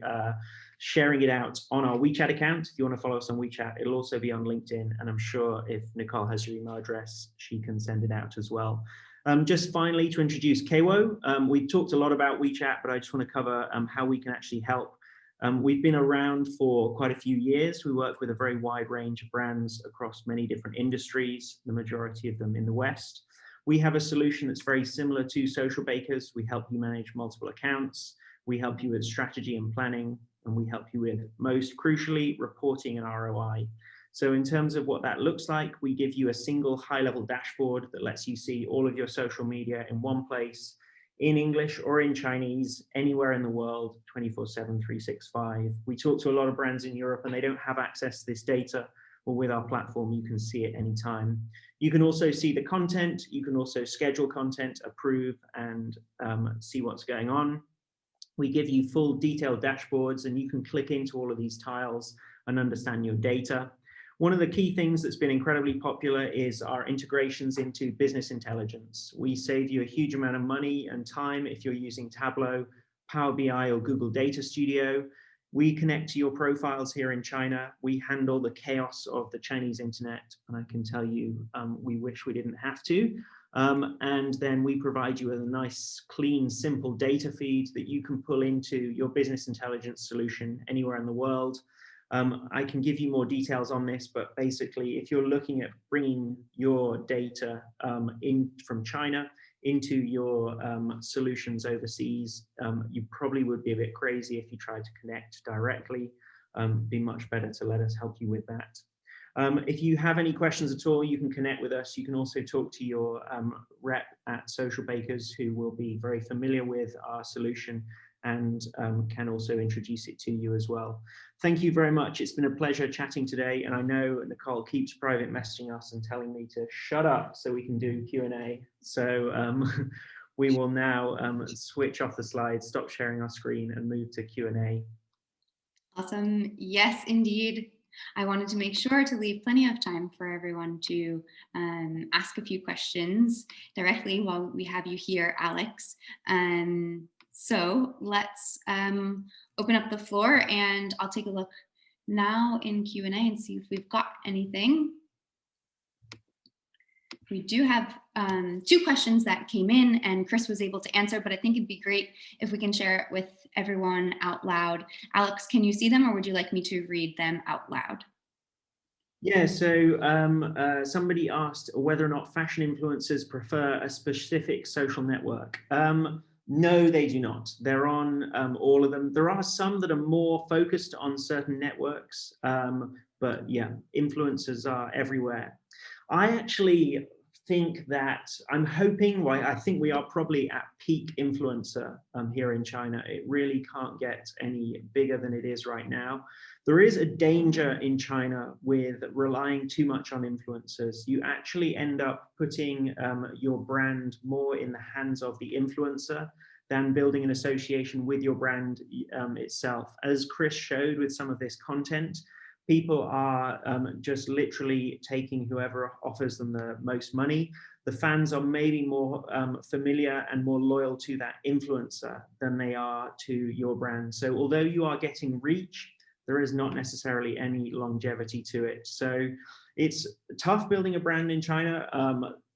sharing it out on our WeChat account. If you want to follow us on WeChat, it'll also be on LinkedIn, and I'm sure if Nicole has your email address, she can send it out as well. Just finally, to introduce Kewo, we've talked a lot about WeChat, but I just want to cover how we can actually help. We've been around for quite a few years. We work with a very wide range of brands across many different industries, the majority of them in the West. We have a solution that's very similar to Social Bakers. We help you manage multiple accounts. We help you with strategy and planning, and we help you with, most crucially, reporting and ROI. So in terms of what that looks like, we give you a single high-level dashboard that lets you see all of your social media in one place, in English or in Chinese, anywhere in the world, 24/7, 365. We talk to a lot of brands in Europe and they don't have access to this data. Well, with our platform, you can see it anytime. You can also see the content. You can also schedule content, approve, and see what's going on. We give you full detailed dashboards, and you can click into all of these tiles and understand your data. One of the key things that's been incredibly popular is our integrations into business intelligence. We save you a huge amount of money and time if you're using Tableau, Power BI, or Google Data Studio. We connect to your profiles here in China. We handle the chaos of the Chinese internet, and I can tell you, we wish we didn't have to. And then we provide you with a nice, clean, simple data feed that you can pull into your business intelligence solution anywhere in the world. I can give you more details on this, but basically, if you're looking at bringing your data in from China into your solutions overseas, you probably would be a bit crazy if you tried to connect directly. Be much better to let us help you with that. If you have any questions at all, you can connect with us. You can also talk to your rep at Social Bakers, who will be very familiar with our solution and can also introduce it to you as well. Thank you very much. It's been a pleasure chatting today. And I know Nicole keeps private messaging us and telling me to shut up so we can do Q&A. So we will now switch off the slides, stop sharing our screen, and move to Q&A. Awesome. Yes, indeed. I wanted to make sure to leave plenty of time for everyone to ask a few questions directly while we have you here, Alex. So let's open up the floor, and I'll take a look now in Q&A and see if we've got anything. We do have 2 questions that came in and Chris was able to answer, but I think it'd be great if we can share it with everyone out loud. Alex, can you see them, or would you like me to read them out loud? Yeah, so somebody asked whether or not fashion influencers prefer a specific social network. No, they do not. They're on all of them. There are some that are more focused on certain networks, but yeah, influencers are everywhere. I actually think that I think we are probably at peak influencer here in China. It really can't get any bigger than it is right now. There is a danger in China with relying too much on influencers. You actually end up putting your brand more in the hands of the influencer than building an association with your brand itself. As Chris showed with some of this content, people are just literally taking whoever offers them the most money. The fans are maybe more familiar and more loyal to that influencer than they are to your brand. So although you are getting reach, there is not necessarily any longevity to it. So it's tough building a brand in China.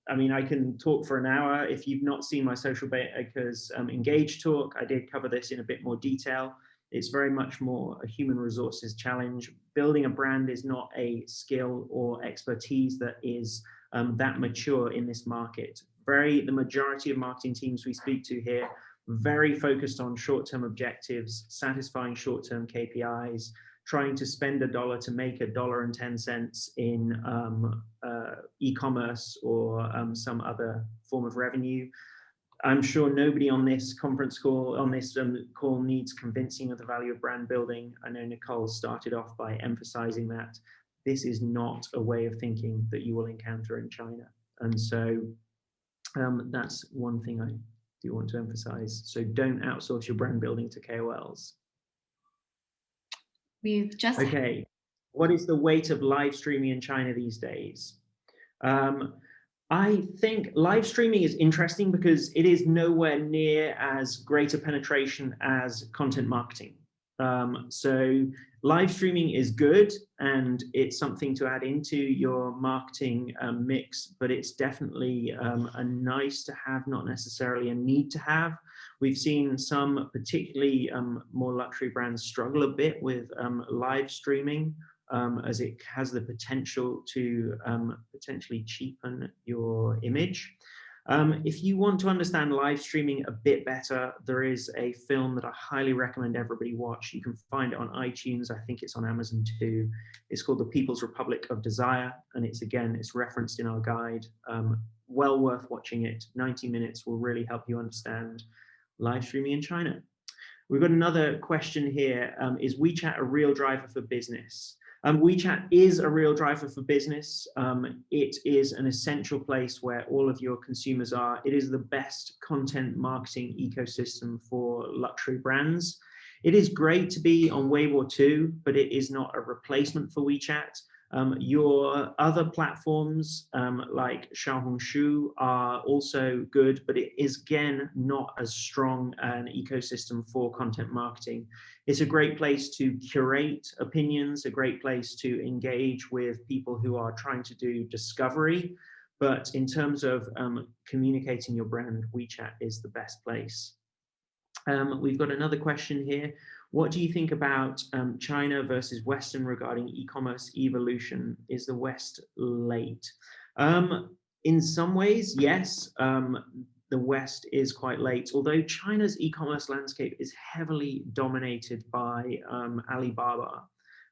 I mean, I can talk for an hour. If you've not seen my Social Bakers Engage talk, I did cover this in a bit more detail. It's very much more a human resources challenge. Building a brand is not a skill or expertise that is that mature in this market. The majority of marketing teams we speak to here, very focused on short-term objectives, satisfying short-term KPIs, trying to spend $1 to make $1.10 in e-commerce or some other form of revenue. I'm sure nobody on this conference call, on this call, needs convincing of the value of brand building. I know Nicole started off by emphasizing that this is not a way of thinking that you will encounter in China. And so that's one thing I do want to emphasize. So don't outsource your brand building to KOLs. We've just Okay, what is the weight of live streaming in China these days? I think live streaming is interesting because it is nowhere near as great a penetration as content marketing. So live streaming is good and it's something to add into your marketing mix, but it's definitely a nice to have, not necessarily a need to have. We've seen some particularly more luxury brands struggle a bit with live streaming, as it has the potential to potentially cheapen your image. If you want to understand live streaming a bit better, there is a film that I highly recommend everybody watch. You can find it on iTunes. I think it's on Amazon too. It's called The People's Republic of Desire. And it's referenced in our guide. Well worth watching it. 90 minutes will really help you understand live streaming in China. We've got another question here. Is WeChat a real driver for business? WeChat is a real driver for business. It is an essential place where all of your consumers are. It is the best content marketing ecosystem for luxury brands. It is great to be on Weibo too, but it is not a replacement for WeChat. Your other platforms like Xiaohongshu are also good, but it is again not as strong an ecosystem for content marketing. It's a great place to curate opinions, a great place to engage with people who are trying to do discovery. But in terms of communicating your brand, WeChat is the best place. We've got another question here. What do you think about China versus Western regarding e-commerce evolution? Is the West late? In some ways, yes, the West is quite late, although China's e-commerce landscape is heavily dominated by Alibaba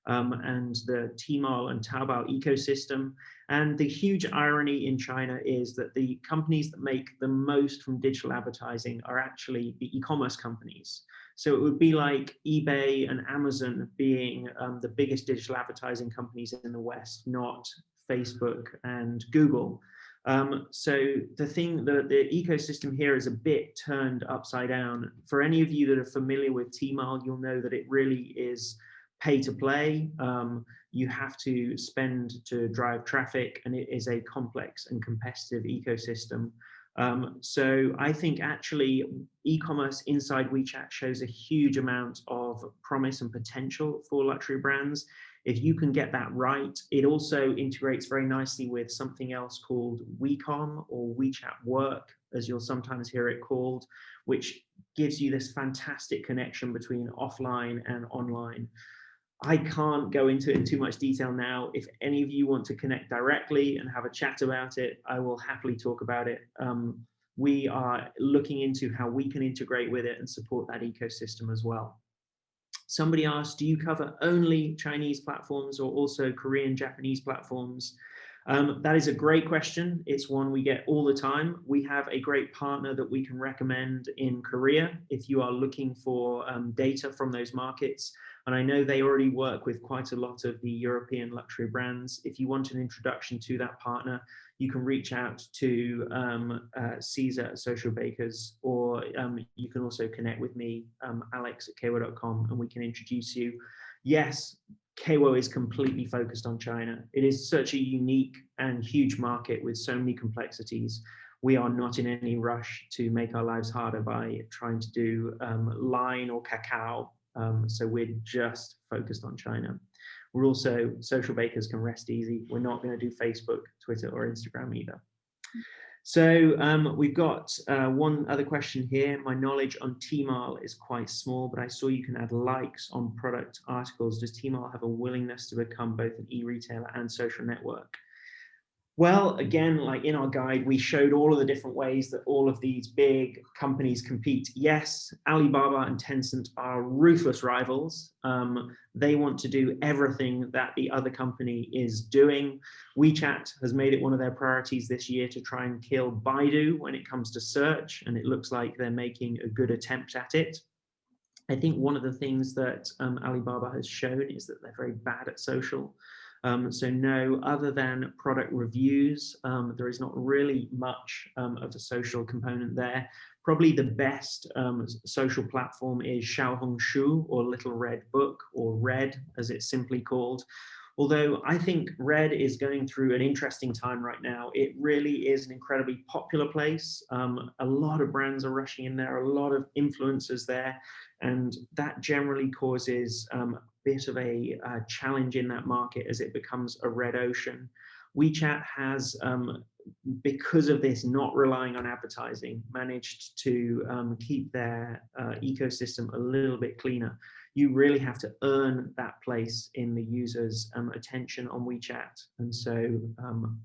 and the Tmall and Taobao ecosystem. And the huge irony in China is that the companies that make the most from digital advertising are actually the e-commerce companies. So it would be like eBay and Amazon being the biggest digital advertising companies in the West, not Facebook and Google. So the ecosystem here is a bit turned upside down. For any of you that are familiar with Tmall, you'll know that it really is pay to play. You have to spend to drive traffic, and it is a complex and competitive ecosystem. So I think actually e-commerce inside WeChat shows a huge amount of promise and potential for luxury brands. If you can get that right, it also integrates very nicely with something else called WeCom or WeChat Work, as you'll sometimes hear it called, which gives you this fantastic connection between offline and online. I can't go into it in too much detail now. If any of you want to connect directly and have a chat about it, I will happily talk about it. We are looking into how we can integrate with it and support that ecosystem as well. Somebody asked, do you cover only Chinese platforms or also Korean, Japanese platforms? That is a great question. It's one we get all the time. We have a great partner that we can recommend in Korea if you are looking for data from those markets. And I know they already work with quite a lot of the European luxury brands. If you want an introduction to that partner, you can reach out to Caesar at Social Bakers, or you can also connect with me, alex@kwo.com, and we can introduce you. Yes, KWO is completely focused on China. It is such a unique and huge market with so many complexities. We are not in any rush to make our lives harder by trying to do line or cacao. So we're just focused on China. We're also, Social Bakers can rest easy. We're not going to do Facebook, Twitter, or Instagram either. So we've got one other question here. My knowledge on Tmall is quite small, but I saw you can add likes on product articles. Does Tmall have a willingness to become both an e-retailer and social network? Well, again, like in our guide, we showed all of the different ways that all of these big companies compete. Yes, Alibaba and Tencent are ruthless rivals. They want to do everything that the other company is doing. WeChat has made it one of their priorities this year to try and kill Baidu when it comes to search, and it looks like they're making a good attempt at it. I think one of the things that Alibaba has shown is that they're very bad at social. So no, other than product reviews, there is not really much of a social component there. Probably the best social platform is Xiaohongshu, or Little Red Book, or Red as it's simply called. Although I think Red is going through an interesting time right now. It really is an incredibly popular place. A lot of brands are rushing in there, a lot of influencers there, and that generally causes bit of a challenge in that market as it becomes a red ocean. WeChat has, because of this, not relying on advertising, managed to keep their ecosystem a little bit cleaner. You really have to earn that place in the user's attention on WeChat. And so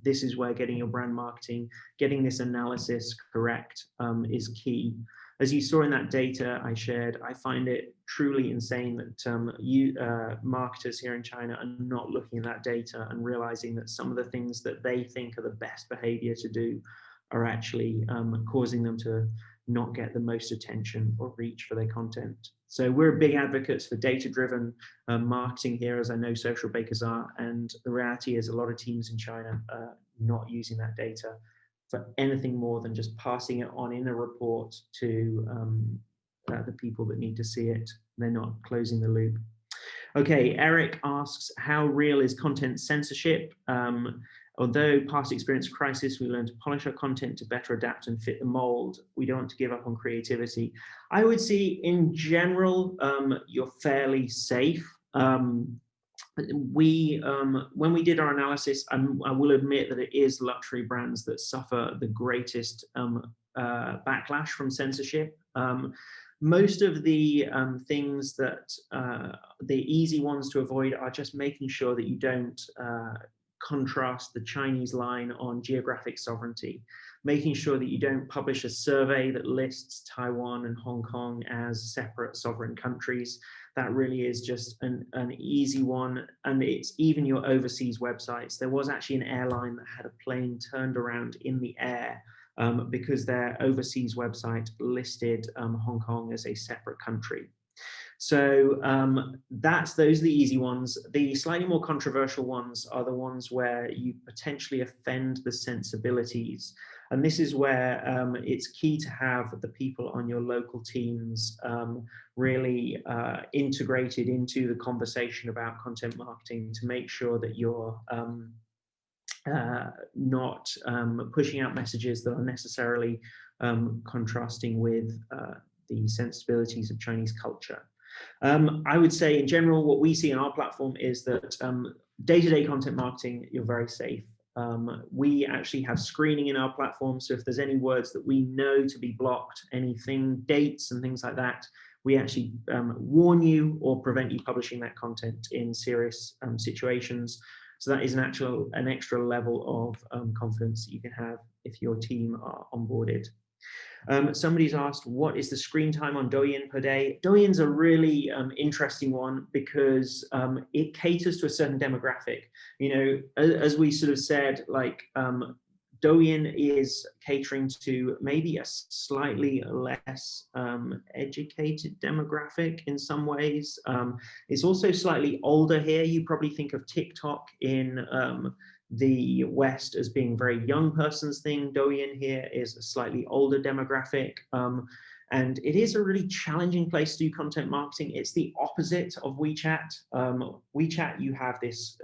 this is where getting your brand marketing, getting this analysis correct is key. As you saw in that data I shared, I find it truly insane that marketers here in China are not looking at that data and realizing that some of the things that they think are the best behavior to do are actually causing them to not get the most attention or reach for their content. So we're big advocates for data-driven marketing here, as I know Social Bakers are, and the reality is a lot of teams in China are not using that data for anything more than just passing it on in a report to the people that need to see it. They're not closing the loop. Okay, Eric asks, how real is content censorship? Although past experience crisis, we learned to polish our content to better adapt and fit the mold. We don't want to give up on creativity. I would say in general, you're fairly safe. When we did our analysis, I will admit that it is luxury brands that suffer the greatest backlash from censorship. Most of the things that the easy ones to avoid are just making sure that you don't contrast the Chinese line on geographic sovereignty, making sure that you don't publish a survey that lists Taiwan and Hong Kong as separate sovereign countries. That really is just an easy one. And it's even your overseas websites. There was actually an airline that had a plane turned around in the air because their overseas website listed Hong Kong as a separate country. So those are the easy ones. The slightly more controversial ones are the ones where you potentially offend the sensibilities. And this is where it's key to have the people on your local teams really integrated into the conversation about content marketing to make sure that you're not pushing out messages that are necessarily contrasting with the sensibilities of Chinese culture. I would say in general, what we see in our platform is that day-to-day content marketing, you're very safe. We actually have screening in our platform. So if there's any words that we know to be blocked, anything, dates and things like that, we actually warn you or prevent you publishing that content in serious situations. So that is an extra level of confidence that you can have if your team are onboarded. Somebody's asked, what is the screen time on Douyin per day? Douyin's a really interesting one because it caters to a certain demographic. You know, as we sort of said, like Douyin is catering to maybe a slightly less educated demographic in some ways. It's also slightly older here. You probably think of TikTok in the West as being very young person's thing. Douyin here is a slightly older demographic. And it is a really challenging place to do content marketing. It's the opposite of WeChat. WeChat, you have this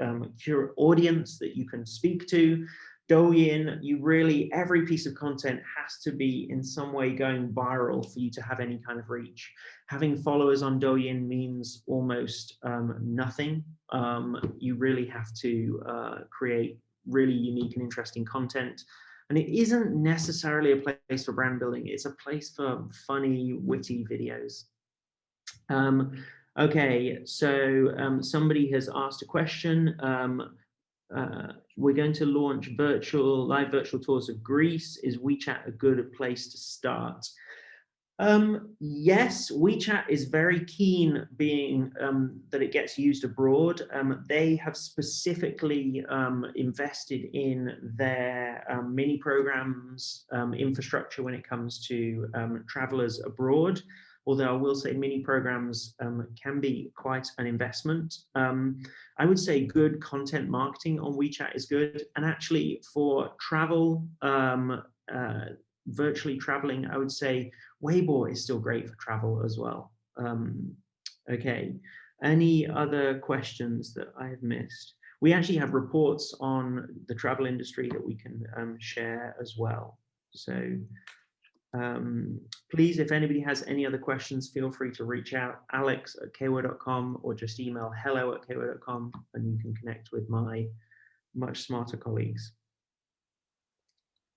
audience that you can speak to. Douyin, every piece of content has to be in some way going viral for you to have any kind of reach. Having followers on Douyin means almost nothing. You really have to create really unique and interesting content. And it isn't necessarily a place for brand building. It's a place for funny, witty videos. Okay, so somebody has asked a question. we're going to launch live virtual tours of Greece. Is WeChat a good place to start? Yes, WeChat is very keen being that it gets used abroad. They have specifically invested in their mini programs infrastructure when it comes to travelers abroad. Although I will say mini programs can be quite an investment. I would say good content marketing on WeChat is good. And actually for travel, virtually traveling, I would say Weibo is still great for travel as well. Okay, any other questions that I have missed? We actually have reports on the travel industry that we can share as well. So please, if anybody has any other questions, feel free to reach out, alex@kwo.com, or just email hello@kwo.com, and you can connect with my much smarter colleagues.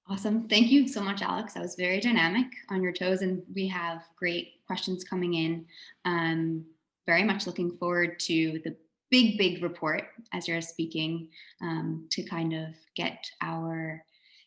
Awesome. Thank you so much, Alex. That was very dynamic, on your toes, and we have great questions coming in. Very much looking forward to the big report as you're speaking, to kind of get our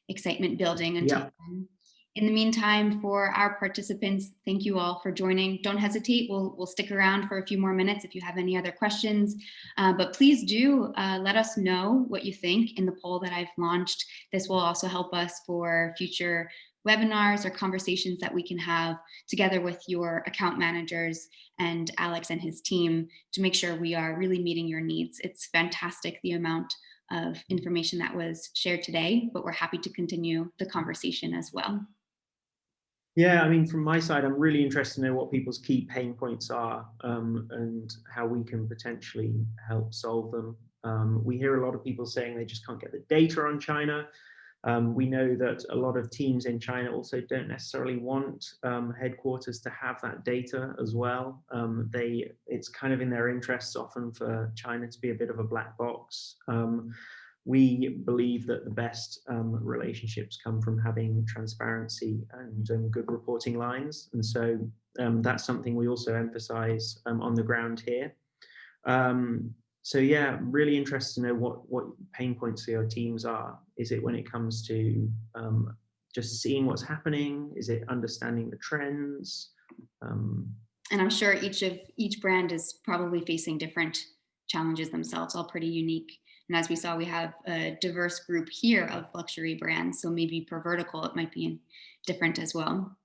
excitement building until then. In the meantime, for our participants, thank you all for joining. Don't hesitate. We'll stick around for a few more minutes if you have any other questions. But please do let us know what you think in the poll that I've launched. This will also help us for future webinars or conversations that we can have together with your account managers and Alex and his team to make sure we are really meeting your needs. It's fantastic the amount of information that was shared today, but we're happy to continue the conversation as well. Yeah, I mean, from my side, I'm really interested to know what people's key pain points are, and how we can potentially help solve them. We hear a lot of people saying they just can't get the data on China. We know that a lot of teams in China also don't necessarily want headquarters to have that data as well. It's kind of in their interests often for China to be a bit of a black box. We believe that the best relationships come from having transparency and good reporting lines. And so that's something we also emphasize on the ground here. So yeah, really interested to know what pain points for your teams are. Is it when it comes to just seeing what's happening? Is it understanding the trends? And I'm sure each brand is probably facing different challenges themselves, all pretty unique. And as we saw, we have a diverse group here of luxury brands. So maybe per vertical, it might be different as well.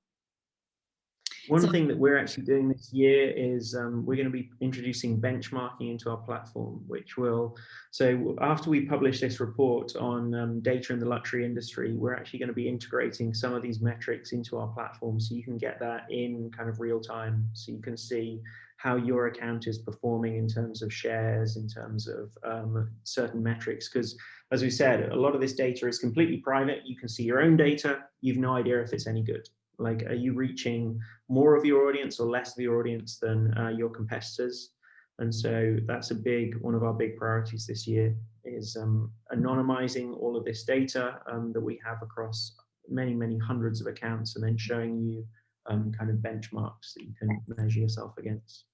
One thing that we're actually doing this year is we're going to be introducing benchmarking into our platform, which will, so after we publish this report on data in the luxury industry, we're actually going to be integrating some of these metrics into our platform so you can get that in kind of real time. So you can see how your account is performing in terms of shares, in terms of certain metrics. Because as we said, a lot of this data is completely private. You can see your own data. You've no idea if it's any good. Like, are you reaching more of your audience or less of your audience than your competitors? And so that's one of our big priorities this year is anonymizing all of this data that we have across many hundreds of accounts, and then showing you kind of benchmarks that you can measure yourself against.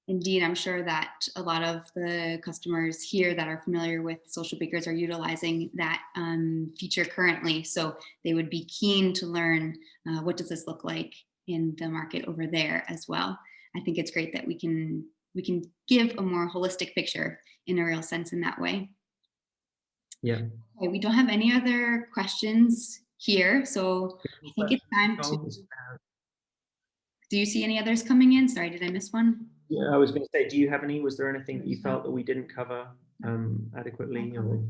Indeed, I'm sure that a lot of the customers here that are familiar with Social Bakers are utilizing that feature currently. So they would be keen to learn what does this look like in the market over there as well. I think it's great that we can give a more holistic picture in a real sense in that way. Yeah. Okay, we don't have any other questions here, so I think it's time to. Do you see any others coming in? Sorry, did I miss one? Yeah, I was going to say, do you have any? Was there anything that you felt that we didn't cover adequately? Or?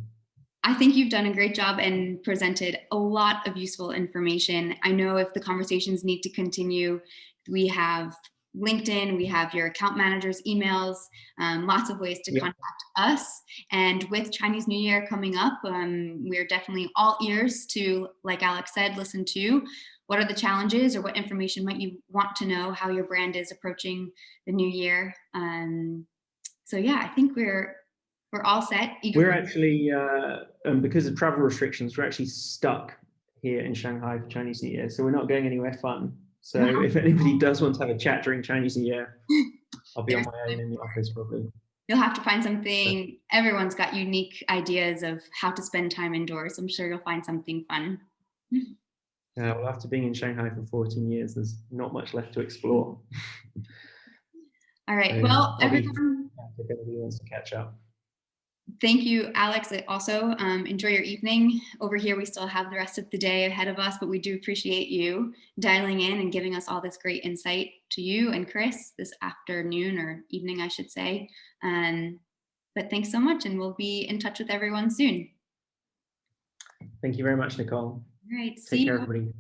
I think you've done a great job and presented a lot of useful information. I know if the conversations need to continue, we have LinkedIn, we have your account manager's emails, lots of ways to contact us. And with Chinese New Year coming up, we're definitely all ears to, like Alex said, listen to what are the challenges or what information might you want to know how your brand is approaching the new year. So yeah, I think we're all set. We're actually, because of travel restrictions, we're actually stuck here in Shanghai for Chinese New Year. So we're not going anywhere fun. So if anybody does want to have a chat during Chinese New Year, I'll be on my own in the office probably. you'll have to find something. Everyone's got unique ideas of how to spend time indoors. I'm sure you'll find something fun. Well, after being in Shanghai for 14 years, there's not much left to explore. All right. So, well, I'll be everyone, if anybody wants to catch up. thank you, Alex. Also, enjoy your evening. Over here, we still have the rest of the day ahead of us, but we do appreciate you dialing in and giving us all this great insight to you and Chris this afternoon or evening, I should say. But thanks so much, and we'll be in touch with everyone soon. Thank you very much, Nicole. All right. Take See care, you. everybody.